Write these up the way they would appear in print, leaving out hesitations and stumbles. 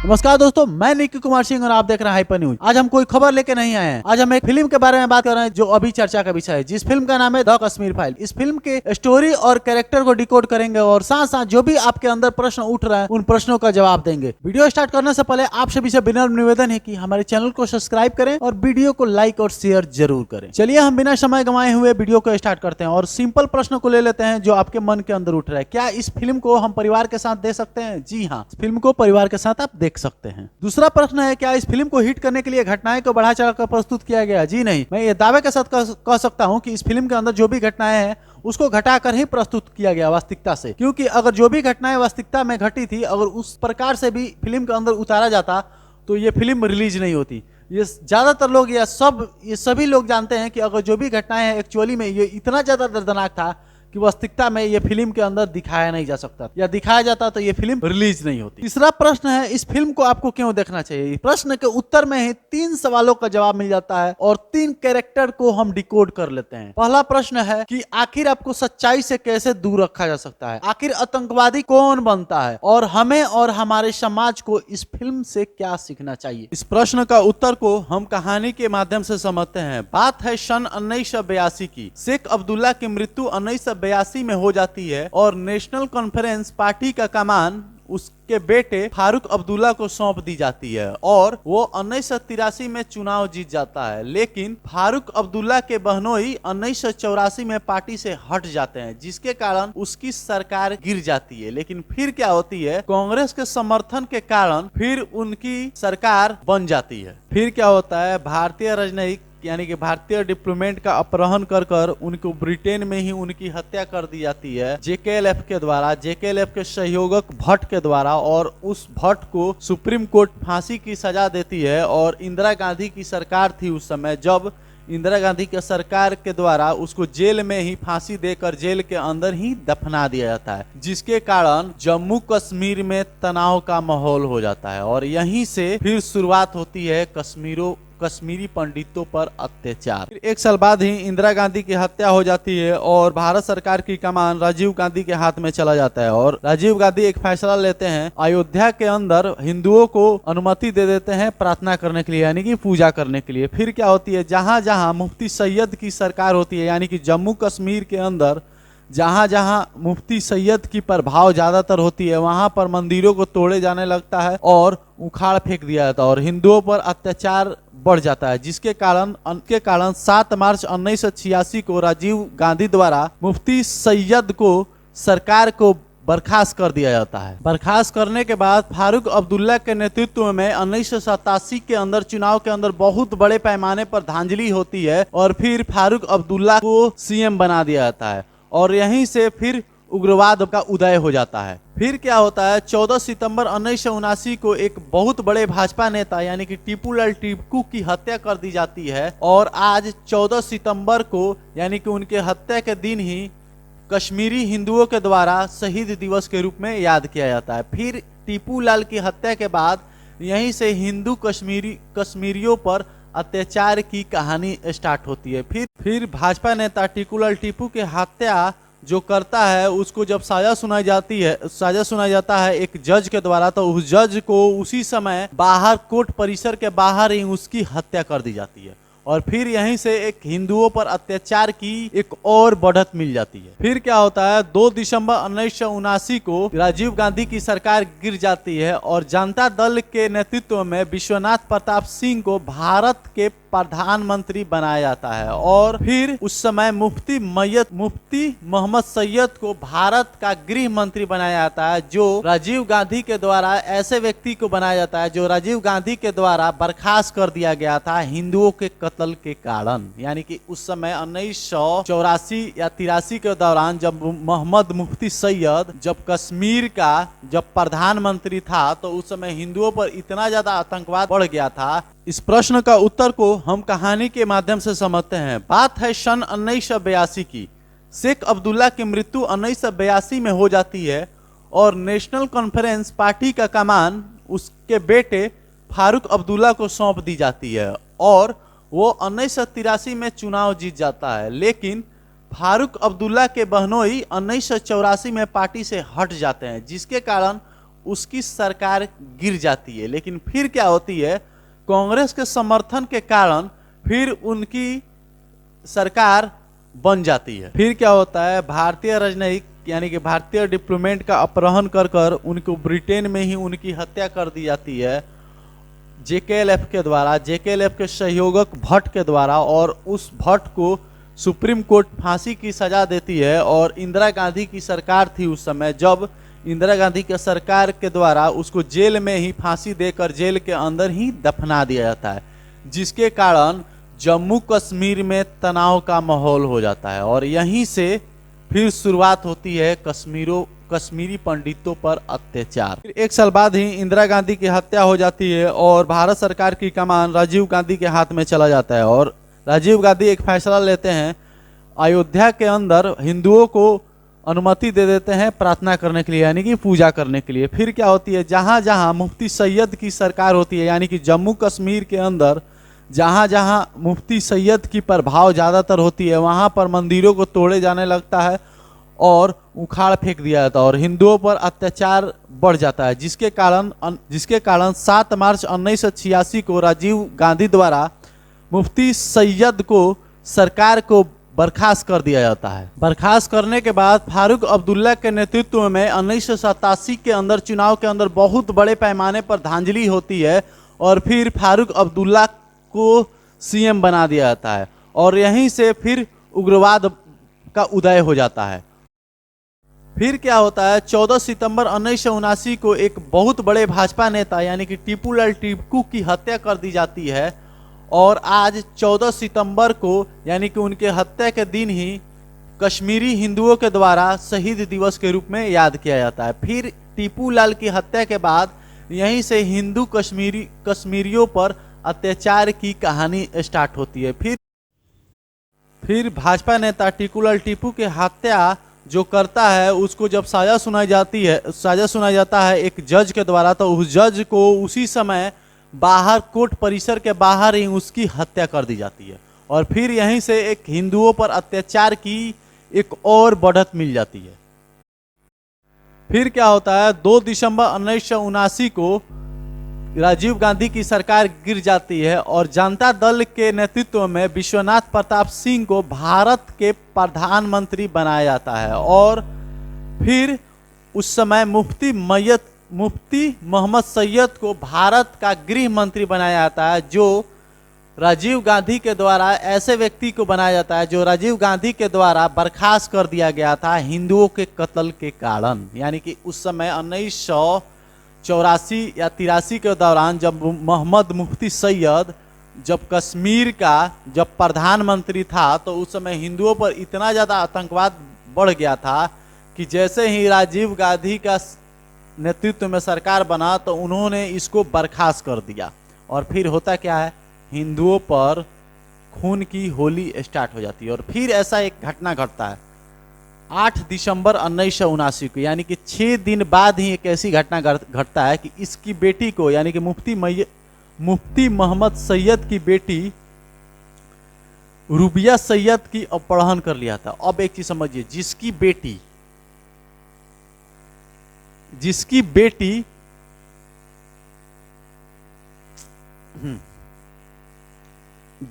नमस्कार दोस्तों, मैं निकी कुमार सिंह और आप देख रहे हैं हाइपर न्यूज। आज हम कोई खबर लेके नहीं आए हैं। आज हम एक फिल्म के बारे में बात कर रहे हैं जो अभी चर्चा का विषय है, जिस फिल्म का नाम है द कश्मीर फाइल। इस फिल्म के स्टोरी और कैरेक्टर को डिकोड करेंगे और साथ साथ जो भी आपके अंदर प्रश्न उठ रहा है उन प्रश्नों का जवाब देंगे। वीडियो स्टार्ट करने से पहले आप सभी से विनम्र निवेदन है कि हमारे चैनल को सब्सक्राइब करें और वीडियो को लाइक और शेयर जरूर करें। चलिए हम बिना समय गंवाए हुए वीडियो को स्टार्ट करते हैं और सिंपल प्रश्न को ले लेते हैं जो आपके मन के अंदर उठ रहा है। क्या इस फिल्म को हम परिवार के साथ देख सकते हैं? जी हाँ, फिल्म को परिवार के साथ आप देख सकते हैं। दूसरा प्रश्न है, क्या इस फिल्म को हिट करने के लिए घटनाएं को बढ़ा चढ़ाकर प्रस्तुत किया गया? जी नहीं, मैं ये दावे के साथ कह सकता हूं कि इस फिल्म के अंदर जो भी घटनाएं हैं उसको घटाकर ही प्रस्तुत किया गया वास्तविकता से। क्योंकि अगर जो भी घटनाएं वास्तविकता में घटी थी, अगर उस प्रकार से भी फिल्म के अंदर उतारा जाता तो ये फिल्म रिलीज नहीं होती। ये ज्यादातर लोग ये सभी लोग जानते हैं कि अगर जो भी घटनाएं हैं एक्चुअली में ये इतना ज्यादा दर्दनाक था कि वास्तविकता में ये फिल्म के अंदर दिखाया नहीं जा सकता, या दिखाया जाता तो ये फिल्म रिलीज नहीं होती। तीसरा प्रश्न है, इस फिल्म को आपको क्यों देखना चाहिए? प्रश्न के उत्तर में ही 3 सवालों का जवाब मिल जाता है और 3 कैरेक्टर को हम डिकोड कर लेते हैं। पहला प्रश्न है कि आखिर आपको सच्चाई से कैसे दूर रखा जा सकता है? आखिर आतंकवादी कौन बनता है और हमें और हमारे समाज को इस फिल्म से क्या सीखना चाहिए? इस प्रश्न का उत्तर को हम कहानी के माध्यम से समझते हैं। बात है सन 1982 की। शेख अब्दुल्ला की मृत्यु 1982 में हो जाती है और नेशनल कॉन्फ्रेंस पार्टी का कमान उसके बेटे फारूक अब्दुल्ला को सौंप दी जाती है और वो 1983 में चुनाव जीत जाता है। लेकिन फारूक अब्दुल्ला के बहनोई 1984 में पार्टी से हट जाते हैं, जिसके कारण उसकी सरकार गिर जाती है। लेकिन फिर क्या होती है, कांग्रेस के समर्थन के कारण फिर उनकी सरकार बन जाती है। फिर क्या होता है, भारतीय राजनयिक यानी कि भारतीय डिप्लोमेट का अपहरण कर उनको ब्रिटेन में ही उनकी हत्या कर दी जाती है जेकेएलएफ के द्वारा, जेकेएलएफ के सहयोगक भट्ट के द्वारा, और उस भट्ट को सुप्रीम कोर्ट फांसी की सजा देती है। और इंदिरा गांधी की सरकार थी उस समय, जब इंदिरा गांधी के सरकार के द्वारा उसको जेल में ही फांसी देकर जेल के अंदर ही दफना दिया जाता है, जिसके कारण जम्मू कश्मीर में तनाव का माहौल हो जाता है। और यहीं से फिर शुरुआत होती है कश्मीरी पंडितों पर अत्याचार। फिर 1 साल बाद ही इंदिरा गांधी की हत्या हो जाती है और भारत सरकार की कमान राजीव गांधी के हाथ में चला जाता है। और राजीव गांधी एक फैसला लेते हैं, अयोध्या के अंदर हिंदुओं को अनुमति दे देते हैं प्रार्थना करने के लिए, यानी कि पूजा करने के लिए। फिर क्या होती है, जहां जहां मुफ्ती सैयद की सरकार होती है, यानी कि जम्मू कश्मीर के अंदर जहां जहां मुफ्ती सैयद की प्रभाव ज्यादातर होती है, वहां पर मंदिरों को तोड़े जाने लगता है और उखाड़ फेंक दिया जाता है और हिंदुओं पर अत्याचार बढ़ जाता है, जिसके कारण 7 मार्च 1986 को राजीव गांधी द्वारा मुफ्ती सैयद को सरकार को बर्खास्त कर दिया जाता है। बर्खास्त करने के बाद फारूक अब्दुल्ला के नेतृत्व में 1987 के अंदर चुनाव के अंदर बहुत बड़े पैमाने पर धांधली होती है और फिर फारूक अब्दुल्ला को सीएम बना दिया जाता है और यहीं से फिर उग्रवाद का उदय हो जाता है। फिर क्या होता है, 14 सितंबर 1979 को एक बहुत बड़े भाजपा नेता यानी कि टीपूलाल टिपकू की हत्या कर दी जाती है और आज 14 सितंबर को यानी कि उनके हत्या के दिन ही कश्मीरी हिंदुओं के द्वारा शहीद दिवस के रूप में याद किया जाता है। फिर टीपूलाल की हत्या के बाद यहीं से हिंदू कश्मीरियों पर अत्याचार की कहानी स्टार्ट होती है। फिर भाजपा नेता टीपूलाल टिपू की हत्या जो करता है उसको जब साजा सुनाई जाता है एक जज के द्वारा, तो उस जज को उसी समय बाहर कोर्ट परिसर के बाहर ही उसकी हत्या कर दी जाती है और फिर यहीं से एक हिंदुओं पर अत्याचार की एक और बढ़त मिल जाती है। फिर क्या होता है, 2 दिसंबर 1979 को राजीव गांधी की सरकार गिर जाती है और जनता दल के नेतृत्व में विश्वनाथ प्रताप सिंह को भारत के प्रधानमंत्री बनाया जाता है और फिर उस समय मुफ्ती मोहम्मद सैयद को भारत का गृह मंत्री बनाया जाता है, जो राजीव गांधी के द्वारा ऐसे व्यक्ति को बनाया जाता है जो राजीव गांधी के द्वारा बर्खास्त कर दिया गया था हिंदुओं के कत्ल के कारण। यानी कि उस समय 1984 या 83 के दौरान जब मोहम्मद मुफ्ती सैयद जब कश्मीर का जब प्रधानमंत्री था, तो उस समय हिंदुओं पर इतना ज्यादा आतंकवाद बढ़ गया था। इस प्रश्न का उत्तर को हम कहानी के माध्यम से समझते हैं। बात है सन 1982 की। शेख अब्दुल्ला की मृत्यु 1982 में हो जाती है और नेशनल कॉन्फ्रेंस पार्टी का कमान उसके बेटे फारूक अब्दुल्ला को सौंप दी जाती है और वो 1983 में चुनाव जीत जाता है। लेकिन फारूक अब्दुल्ला के बहनोई 1984 में पार्टी से हट जाते हैं, जिसके कारण उसकी सरकार गिर जाती है। लेकिन फिर क्या होती है, कांग्रेस के समर्थन के कारण फिर उनकी सरकार बन जाती है। फिर क्या होता है, भारतीय राजनयिक यानी कि भारतीय डिप्लोमेट का अपहरण कर कर उनको ब्रिटेन में ही उनकी हत्या कर दी जाती है जेकेएलएफ के द्वारा, जेकेएलएफ के सहयोगक भट्ट के द्वारा। और उस भट्ट को सुप्रीम कोर्ट फांसी की सजा देती है। और इंदिरा गांधी की सरकार थी उस समय, जब इंदिरा गांधी के सरकार के द्वारा उसको जेल में ही फांसी देकर जेल के अंदर ही दफना दिया जाता है, जिसके कारण जम्मू कश्मीर में तनाव का माहौल हो जाता है। और यहीं से फिर शुरुआत होती है कश्मीरी पंडितों पर अत्याचार। फिर एक साल बाद ही इंदिरा गांधी की हत्या हो जाती है और भारत सरकार की कमान राजीव गांधी के हाथ में चला जाता है। और राजीव गांधी एक फैसला लेते हैं, अयोध्या के अंदर हिंदुओं को अनुमति दे देते हैं प्रार्थना करने के लिए, यानी कि पूजा करने के लिए। फिर क्या होती है, जहां जहां मुफ्ती सैयद की सरकार होती है, यानी कि जम्मू कश्मीर के अंदर जहां जहां मुफ्ती सैयद की प्रभाव ज़्यादातर होती है, वहां पर मंदिरों को तोड़े जाने लगता है और उखाड़ फेंक दिया जाता है और हिंदुओं पर अत्याचार बढ़ जाता है, जिसके कारण 7 मार्च 1986 को राजीव गांधी द्वारा मुफ्ती सैयद को सरकार को बर्खास्त कर दिया जाता है। बर्खास्त करने के बाद फारूक अब्दुल्ला के नेतृत्व में 1987 के अंदर चुनाव के अंदर बहुत बड़े पैमाने पर धांधली होती है और फिर फारूक अब्दुल्ला को सीएम बना दिया जाता है। और यहीं से फिर उग्रवाद का उदय हो जाता है। फिर क्या होता है, 14 सितंबर 1979 को एक बहुत बड़े भाजपा नेता यानी कि टीपूलाल टिपकू की हत्या कर दी जाती है। और आज 14 सितंबर को यानी कि उनके हत्या के दिन ही कश्मीरी हिंदुओं के द्वारा शहीद दिवस के रूप में याद किया जाता है। फिर टीपूलाल की हत्या के बाद यहीं से हिंदू कश्मीरियों पर अत्याचार की कहानी स्टार्ट होती है। फिर भाजपा नेता टीपूलाल टिपू की हत्या जो करता है उसको जब साजा सुनाई जाता है एक जज के द्वारा, तो उस जज को उसी समय बाहर कोर्ट परिसर के बाहर ही उसकी हत्या कर दी जाती है। और फिर यहीं से एक हिंदुओं पर अत्याचार की एक और बढ़त मिल जाती है। फिर क्या होता है, 2 दिसंबर 1979 को राजीव गांधी की सरकार गिर जाती है और जनता दल के नेतृत्व में विश्वनाथ प्रताप सिंह को भारत के प्रधानमंत्री बनाया जाता है। और फिर उस समय मुफ्ती मोहम्मद सैयद को भारत का गृह मंत्री बनाया जाता है, जो राजीव गांधी के द्वारा ऐसे व्यक्ति को बनाया जाता है जो राजीव गांधी के द्वारा बर्खास्त कर दिया गया था हिंदुओं के कत्ल के कारण। यानी कि उस समय 1984 या 83 के दौरान जब मोहम्मद मुफ्ती सैयद जब कश्मीर का जब प्रधानमंत्री था, तो उस समय हिंदुओं पर इतना ज़्यादा आतंकवाद बढ़ गया था कि जैसे ही राजीव गांधी का नेतृत्व में सरकार बना तो उन्होंने इसको बर्खास्त कर दिया। और फिर होता क्या है, हिंदुओं पर खून की होली स्टार्ट हो जाती है। और फिर ऐसा एक घटना घटता है 8 दिसंबर 1979 को, यानी कि 6 दिन बाद ही एक ऐसी घटना घटता है कि इसकी बेटी को यानी कि मुफ्ती मोहम्मद सैयद की बेटी रुबिया सैयद की अपहरण कर लिया था। अब एक चीज समझिए, जिसकी बेटी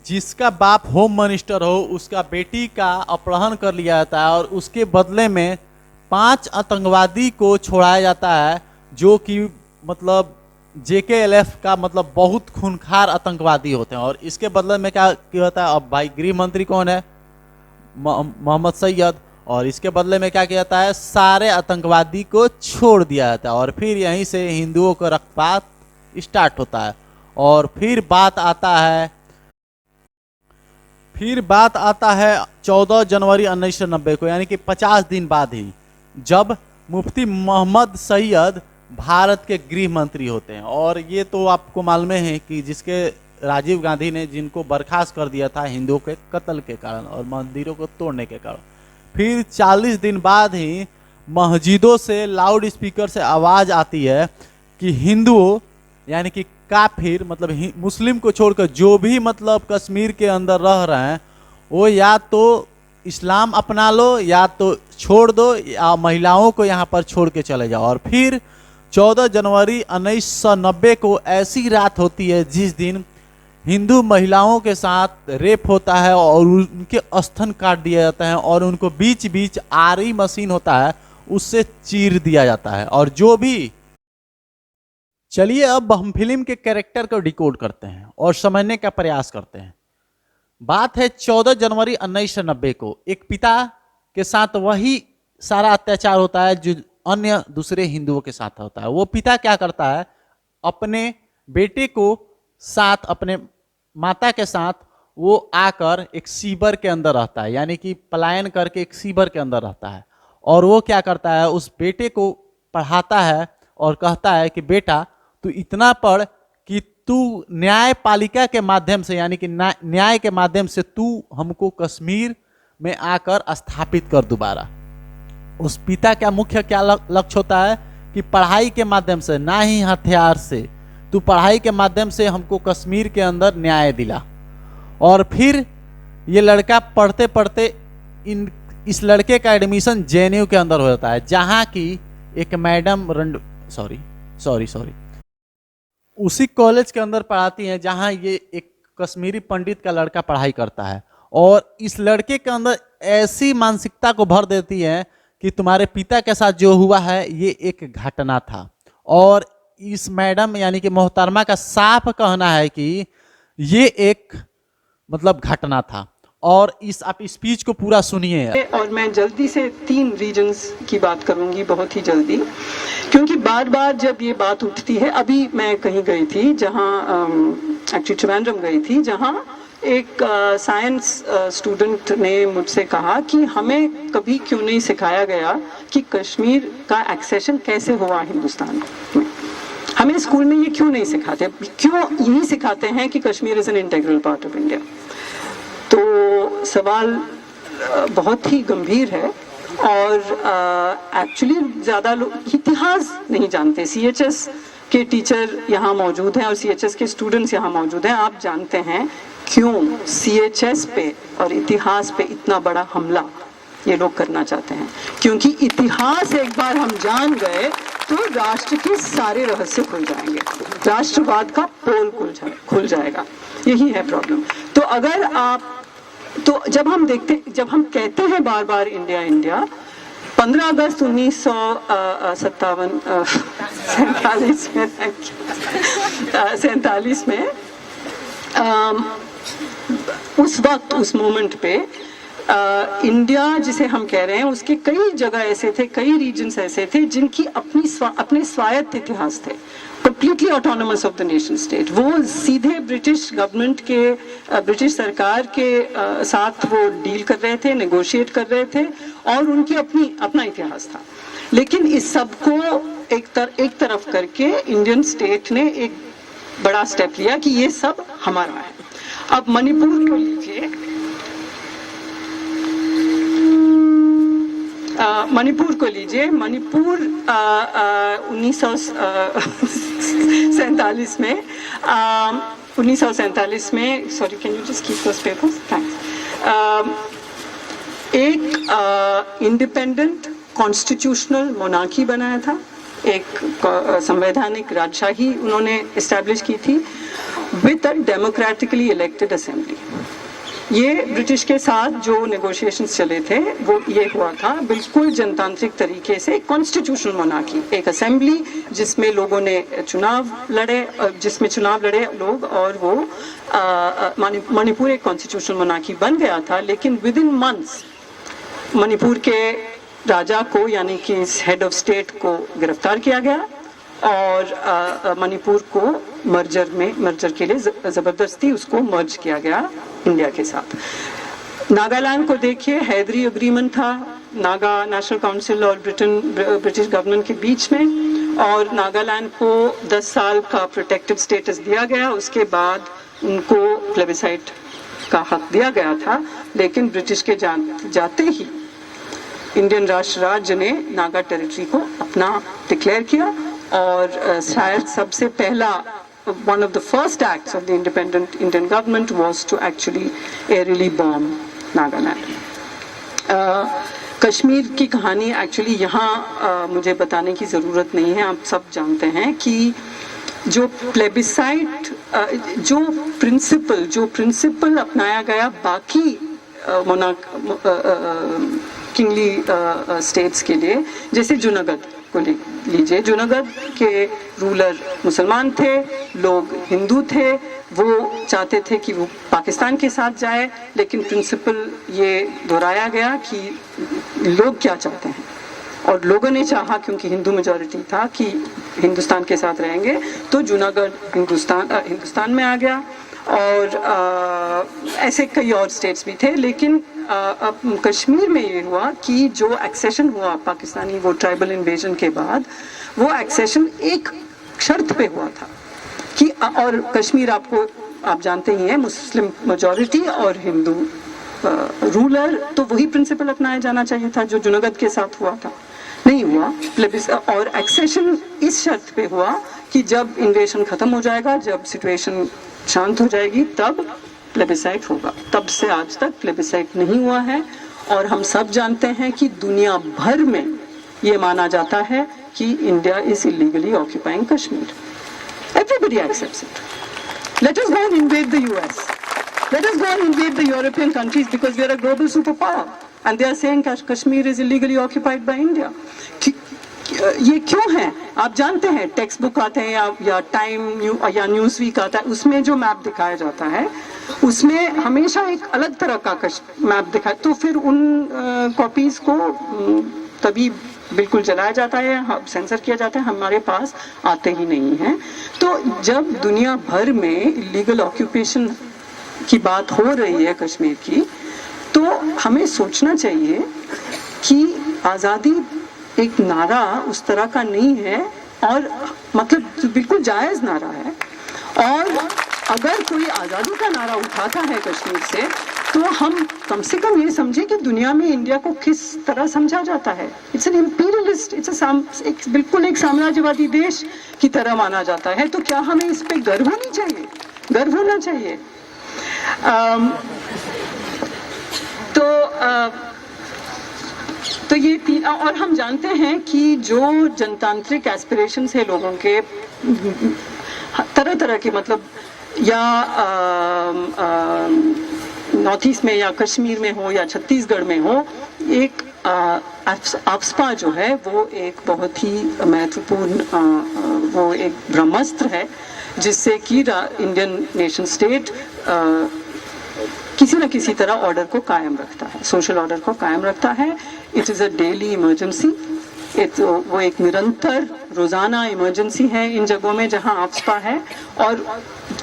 जिसका बाप होम मिनिस्टर हो उसका बेटी का अपहरण कर लिया जाता है और उसके बदले में 5 आतंकवादी को छोड़ाया जाता है, जो कि मतलब जेकेएलएफ का मतलब बहुत खूंखार आतंकवादी होते हैं। और इसके बदले में क्या होता है, अब भाई गृह मंत्री कौन है, मोहम्मद सैयद, और इसके बदले में क्या किया जाता है, सारे आतंकवादी को छोड़ दिया जाता है। और फिर यहीं से हिंदुओं का रक्तपात स्टार्ट होता है। और फिर बात आता है 14 जनवरी 1990 को, यानी कि 50 दिन बाद ही, जब मुफ्ती मोहम्मद सैयद भारत के गृह मंत्री होते हैं। और ये तो आपको मालूम है कि जिसके राजीव गांधी ने जिनको बर्खास्त कर दिया था हिंदुओं के कत्ल के कारण और मंदिरों को तोड़ने के कारण। फिर 40 दिन बाद ही मस्जिदों से लाउड स्पीकर से आवाज़ आती है कि हिंदुओं यानी कि काफिर मतलब मुस्लिम को छोड़कर जो भी मतलब कश्मीर के अंदर रह रहे हैं वो या तो इस्लाम अपना लो या तो छोड़ दो, या महिलाओं को यहाँ पर छोड़ के चले जाओ। और फिर 14 जनवरी 1990 को ऐसी रात होती है जिस दिन हिंदू महिलाओं के साथ रेप होता है और उनके स्तन काट दिया जाता है और उनको बीच बीच आरी मशीन होता है उससे चीर दिया जाता है। और जो भी, चलिए अब हम फिल्म के कैरेक्टर को डिकोड करते हैं और समझने का प्रयास करते हैं। बात है 14 जनवरी 1990 को। एक पिता के साथ वही सारा अत्याचार होता है जो अन्य दूसरे हिंदुओं के साथ होता है। वो पिता क्या करता है, अपने बेटे को साथ, अपने माता के साथ वो आकर एक शिविर के अंदर रहता है, यानी कि पलायन करके एक शिविर के अंदर रहता है। और वो क्या करता है, उस बेटे को पढ़ाता है और कहता है कि बेटा तू इतना पढ़ कि तू न्यायपालिका के माध्यम से, यानी कि न्याय के माध्यम से तू हमको कश्मीर में आकर स्थापित कर दोबारा। उस पिता का मुख्य क्या लक्ष्य होता है कि पढ़ाई के माध्यम से, ना ही हथियार से, तू पढ़ाई के माध्यम से हमको कश्मीर के अंदर न्याय दिला। और फिर ये लड़का पढ़ते पढ़ते इस लड़के का एडमिशन जेएनयू के अंदर हो जाता है, जहाँ की एक मैडम सॉरी उसी कॉलेज के अंदर पढ़ाती हैं जहाँ ये एक कश्मीरी पंडित का लड़का पढ़ाई करता है। और इस लड़के के अंदर ऐसी मानसिकता को भर देती है कि तुम्हारे पिता के साथ जो हुआ है ये एक घटना था। और इस मैडम यानी कि मोहतरमा का साफ कहना है कि ये एक मतलब घटना था। और इस आप स्पीच को पूरा सुनिए। और मैं जल्दी से 3 रीजन्स की बात करूंगी, बहुत ही जल्दी, क्योंकि बार बार जब ये बात उठती है। अभी मैं कहीं गई थी जहां एक्चुअली त्रिवेंद्रम गई थी, जहां एक साइंस स्टूडेंट ने मुझसे कहा कि हमें कभी क्यों नहीं सिखाया गया कि कश्मीर का एक्सेशन कैसे हुआ हिंदुस्तान में। हमें स्कूल में ये क्यों नहीं सिखाते, क्यों यही सिखाते हैं कि Kashmir is an integral part of India. तो सवाल बहुत ही गंभीर है और एक्चुअली ज़्यादा लोग इतिहास नहीं जानते। सीएचएस के टीचर यहाँ मौजूद हैं और सीएचएस के स्टूडेंट्स यहाँ मौजूद हैं। आप जानते हैं क्यों सीएचएस पे और इतिहास पे इतना बड़ा हमला ये लोग करना चाहते हैं? क्योंकि इतिहास एक बार हम जान गए तो राष्ट्र के सारे रहस्य खुल जाएंगे, राष्ट्रवाद का पोल खुल जाएगा। यही है प्रॉब्लम। तो अगर आप, तो जब हम कहते हैं बार बार इंडिया इंडिया, 15 अगस्त 1947 में उस वक्त, उस मोमेंट पे इंडिया जिसे हम कह रहे हैं उसके कई जगह ऐसे थे, कई रीजन्स ऐसे थे जिनकी अपने स्वायत्त इतिहास थे, completely autonomous of the nation state. वो सीधे ब्रिटिश गवर्नमेंट के, ब्रिटिश सरकार के साथ वो डील कर रहे थे, नेगोशिएट कर रहे थे और उनकी अपना इतिहास था। लेकिन इस सब को एक तरफ करके इंडियन स्टेट ने एक बड़ा स्टेप लिया कि ये सब हमारा है। अब मणिपुर को लीजिए, मणिपुर 1947 में sorry, can you just keep those papers, thanks. एक इंडिपेंडेंट कॉन्स्टिट्यूशनल मोनार्की बनाया था, एक संवैधानिक राजशाही उन्होंने एस्टैब्लिश की थी with a democratically elected assembly. ये ब्रिटिश के साथ जो नेगोशिएशंस चले थे वो ये हुआ था बिल्कुल जनतांत्रिक तरीके से, कॉन्स्टिट्यूशनल मोनार्की, एक असेंबली जिसमें लोगों ने चुनाव लड़े लोग और वो मणिपुर एक कॉन्स्टिट्यूशनल मोनार्की बन गया था। लेकिन विद इन मंथ्स मणिपुर के राजा को, यानी कि हेड ऑफ स्टेट को गिरफ्तार किया गया और मणिपुर को मर्जर के लिए जबरदस्ती उसको मर्ज किया गया इंडिया के साथ। नागालैंड को देखिए, हैदरी एग्रीमेंट था नागा नेशनल काउंसिल और ब्रिटिश गवर्नमेंट के बीच में, और नागालैंड को 10 साल का प्रोटेक्टेड स्टेटस दिया गया। उसके बाद उनको प्लेबिसाइट का हक दिया गया था, लेकिन ब्रिटिश के जाते ही इंडियन राष्ट्र राज्य ने नागा टेरिटरी को अपना डिक्लेयर किया और शायद सबसे पहला one of the first acts of the independent Indian government was to actually aerially bomb Nagaland. Kashmir की कहानी एक्चुअली यहाँ मुझे बताने की ज़रूरत नहीं है, आप सब जानते हैं कि जो प्लेबिसाइट जो प्रिंसिपल अपनाया गया बाकी किंगली स्टेट्स के लिए, जैसे जूनागढ़ को लीजिए, जूनागढ़ के रूलर मुसलमान थे, लोग हिंदू थे, वो चाहते थे कि वो पाकिस्तान के साथ जाए, लेकिन प्रिंसिपल ये दोहराया गया कि लोग क्या चाहते हैं, और लोगों ने चाहा क्योंकि हिंदू मेजॉरिटी था कि हिंदुस्तान के साथ रहेंगे, तो जूनागढ़ हिंदुस्तान में आ गया। और ऐसे कई और स्टेट्स भी थे, लेकिन कश्मीर में ये हुआ कि जो एक्सेशन हुआ पाकिस्तानी वो ट्राइबल इन्वेजन के बाद, वो एक्सेशन एक शर्त पे हुआ था कि, और कश्मीर आप जानते ही हैं, मुस्लिम मेजॉरिटी और हिंदू रूलर, तो वही प्रिंसिपल अपनाया जाना चाहिए था जो जूनागढ़ के साथ हुआ था, नहीं हुआ। और एक्सेशन इस शर्त पे हुआ कि जब इन्वेजन खत्म हो जाएगा, जब सिचुएशन शांत हो जाएगी, तब प्लेबिसाइट होगा। तब से आज तक प्लेबिसाइट नहीं हुआ है, और हम सब जानते हैं कि दुनिया भर में ये माना जाता है कि India is illegally occupying Kashmir. Everybody accepts it. Let us go and invade the US. Let us go and invade the European countries because we are a global superpower. And they are saying Kashmir is illegally occupied by India. ये क्यों है? आप जानते हैं, text book आते हैं या time या न्यूज़ वीक आता है, उसमें जो मैप दिखाया जाता है, उसमें हमेशा एक अलग तरह का मैप दिखाया, तो फिर उन कॉपीज़ को तभी बिल्कुल जलाया जाता है, सेंसर किया जाता है, हमारे पास आते ही नहीं हैं। तो जब दुनिया भर में इलीगल ऑक्यूपेशन की बात हो रही है कश्मीर की, तो हमें सोचना चाहिए कि आज़ादी एक नारा उस तरह का नहीं है, और मतलब बिल्कुल जायज़ नारा है, और अगर कोई आज़ादी का नारा उठाता है कश्मीर से, तो हम कम से कम ये समझें कि दुनिया में इंडिया को किस तरह समझा जाता है। इट्स एन इम्पीरियलिस्ट, बिल्कुल एक साम्राज्यवादी देश की तरह माना जाता है। तो क्या हमें इस पे गर्व होनी चाहिए? गर्व होना चाहिए। तो ये और हम जानते हैं कि जो जनतांत्रिक एस्पिरेशंस है लोगों के, तरह तरह के, मतलब या नॉर्थ ईस्ट में या कश्मीर में हो या छत्तीसगढ़ में हो, एक आफ्सपा जो है वो एक बहुत ही महत्वपूर्ण वो एक ब्रह्मास्त्र है, जिससे कि इंडियन नेशन स्टेट किसी न किसी तरह ऑर्डर को कायम रखता है, सोशल ऑर्डर को कायम रखता है। It is a daily emergency, वो एक निरंतर रोज़ाना इमरजेंसी है इन जगहों में जहां आफ्सपा है। और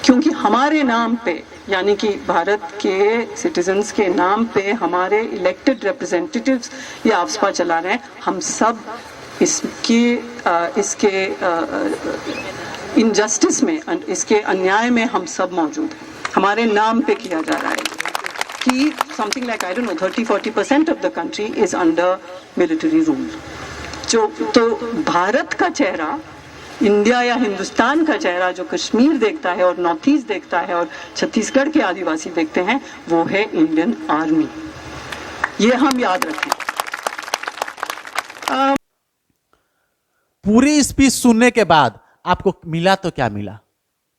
क्योंकि हमारे नाम पे, यानी कि भारत के सिटीजन्स के नाम पे हमारे इलेक्टेड रिप्रेजेंटेटिव्स ये आफ्सपा चला रहे हैं, हम सब इसके इनजस्टिस में, इसके अन्याय में हम सब मौजूद हैं। हमारे नाम पे किया जा रहा है कि something like, I don't know, 30-40% of the country is under military rule. तो भारत का चेहरा, इंडिया या हिंदुस्तान का चेहरा जो कश्मीर देखता है और नॉर्थ ईस्ट देखता है और छत्तीसगढ़ के आदिवासी देखते हैं, वो है इंडियन आर्मी। ये हम याद रखें। पूरी स्पीच सुनने के बाद आपको मिला तो क्या मिला?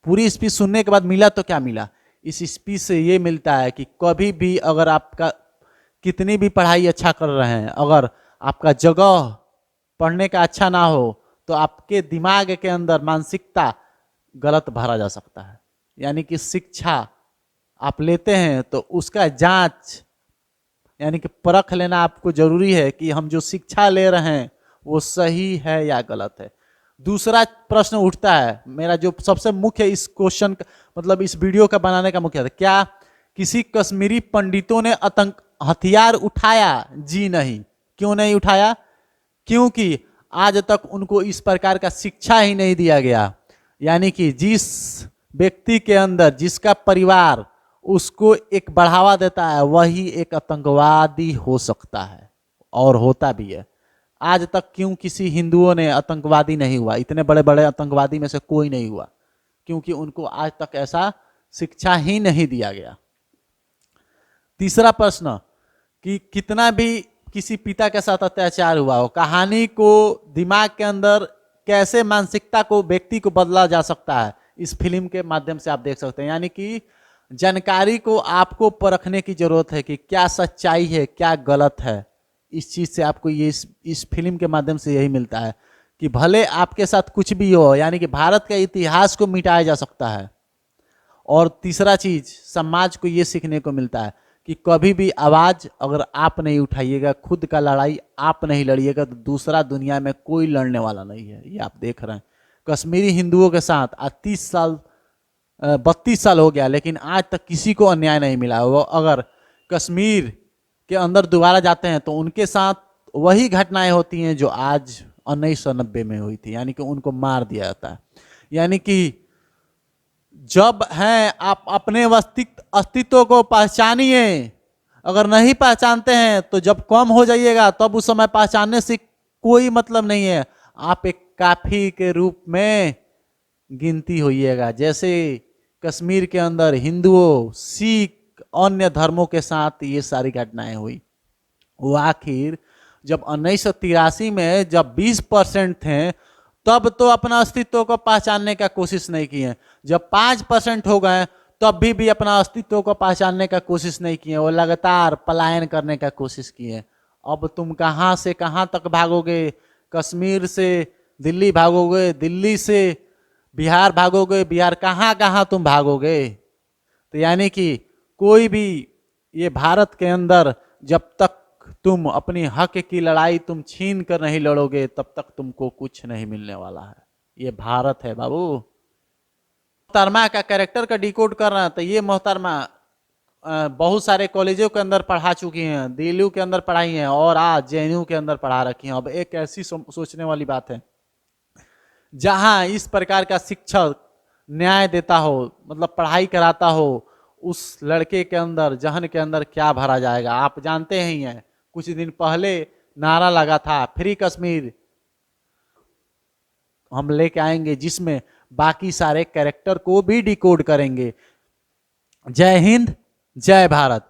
पूरी स्पीच सुनने के बाद मिला तो क्या मिला? इस स्पीच से ये मिलता है कि कभी भी अगर आपका कितनी भी पढ़ाई अच्छा कर रहे हैं, अगर आपका जगह पढ़ने का अच्छा ना हो, तो आपके दिमाग के अंदर मानसिकता गलत भरा जा सकता है। यानी कि शिक्षा आप लेते हैं तो उसका जांच, यानी कि परख लेना आपको जरूरी है कि हम जो शिक्षा ले रहे हैं वो सही है या गलत है। दूसरा प्रश्न उठता है मेरा, जो सबसे मुख्य इस क्वेश्चन मतलब इस वीडियो का बनाने का मुख्य था, क्या किसी कश्मीरी पंडितों ने हथियार उठाया? जी नहीं। क्यों नहीं उठाया? क्योंकि आज तक उनको इस प्रकार का शिक्षा ही नहीं दिया गया। यानी कि जिस व्यक्ति के अंदर, जिसका परिवार उसको एक बढ़ावा देता है, वही एक आतंकवादी हो सकता है और होता भी है। आज तक क्यों किसी हिंदुओं ने आतंकवादी नहीं हुआ? इतने बड़े बड़े आतंकवादी में से कोई नहीं हुआ, क्योंकि उनको आज तक ऐसा शिक्षा ही नहीं दिया गया। तीसरा प्रश्न कि कितना भी किसी पिता के साथ अत्याचार हुआ हो, कहानी को दिमाग के अंदर कैसे मानसिकता को व्यक्ति को बदला जा सकता है, इस फिल्म के माध्यम से आप देख सकते हैं। यानी कि जानकारी को आपको परखने की जरूरत है कि क्या सच्चाई है क्या गलत है। इस चीज से आपको ये इस फिल्म के माध्यम से यही मिलता है कि भले आपके साथ कुछ भी हो, यानी कि भारत के इतिहास को मिटाया जा सकता है। और तीसरा चीज समाज को ये सीखने को मिलता है कि कभी भी आवाज अगर आप नहीं उठाइएगा, खुद का लड़ाई आप नहीं लड़िएगा, तो दूसरा दुनिया में कोई लड़ने वाला नहीं है। ये आप देख रहे हैं कश्मीरी हिंदुओं के साथ आज 32 साल हो गया, लेकिन आज तक किसी को अन्याय नहीं मिला। वो अगर कश्मीर के अंदर दोबारा जाते हैं तो उनके साथ वही घटनाएं होती हैं जो आज 1990 में हुई थी, यानी कि उनको मार दिया जाता है। यानी कि जब हैं आप अपने अस्तित्व को पहचानिए, अगर नहीं पहचानते हैं तो जब कम हो जाइएगा तब उस समय पहचानने से कोई मतलब नहीं है। आप एक काफी के रूप में गिनती होइएगा। जैसे कश्मीर के अंदर हिंदुओं, सिख, अन्य धर्मों के साथ ये सारी घटनाएं हुई, वो आखिर जब 1983 में जब 20% थे तब तो अपना अस्तित्व को पहचानने का कोशिश नहीं किए। जब 5% हो गए तब भी अपना अस्तित्व को पहचानने का कोशिश नहीं किए, वो लगातार पलायन करने का कोशिश किए। अब तुम कहाँ से कहाँ तक भागोगे? कश्मीर से दिल्ली भागोगे, दिल्ली से बिहार भागोगे, बिहार कहाँ कहाँ तुम भागोगे? तो यानी कि कोई भी ये भारत के अंदर जब तक तुम अपनी हक की लड़ाई तुम छीन कर नहीं लड़ोगे तब तक तुमको कुछ नहीं मिलने वाला है। ये भारत है बाबू। मोहतरमा का कैरेक्टर का डिकोड कर रहा है तो ये मोहतरमा बहुत सारे कॉलेजों के अंदर पढ़ा चुकी हैं, दिल्ली के अंदर पढ़ाई हैं और आज जेएनयू के अंदर पढ़ा रखी हैं। अब एक ऐसी सोचने वाली बात है जहां इस प्रकार का शिक्षक न्याय देता हो, मतलब पढ़ाई कराता हो, उस लड़के के अंदर, जहन के अंदर क्या भरा जाएगा। आप जानते ही हैं कुछ दिन पहले नारा लगा था फ्री कश्मीर, हम लेके आएंगे जिसमें बाकी सारे कैरेक्टर को भी डिकोड करेंगे। जय हिंद, जय भारत।